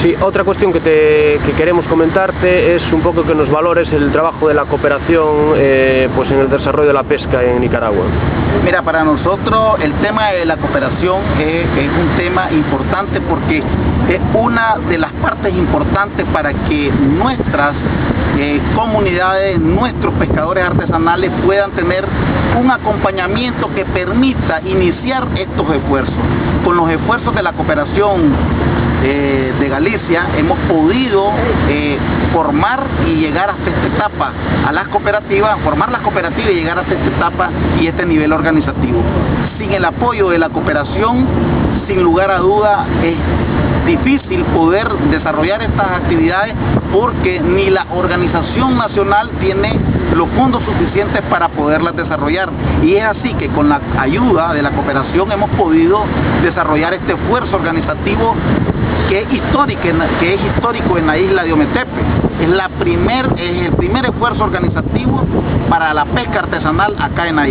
Sí, otra cuestión que queremos comentarte es un poco que nos valores el trabajo de la cooperación pues en el desarrollo de la pesca en Nicaragua. Mira, para nosotros el tema de la cooperación es un tema importante porque es una de las partes importantes para que nuestras comunidades, nuestros pescadores artesanales puedan tener un acompañamiento que permita iniciar estos esfuerzos. Con los esfuerzos de la cooperación de Galicia hemos podido formar y llegar hasta esta etapa a las cooperativas, formar las cooperativas y llegar hasta esta etapa y este nivel organizativo. Sin el apoyo de la cooperación, sin lugar a duda, es difícil poder desarrollar estas actividades porque ni la organización nacional tiene los fondos suficientes para poderlas desarrollar, y es así que con la ayuda de la cooperación hemos podido desarrollar este esfuerzo organizativo que es histórico en la isla de Ometepe. Es el primer esfuerzo organizativo para la pesca artesanal acá en la isla.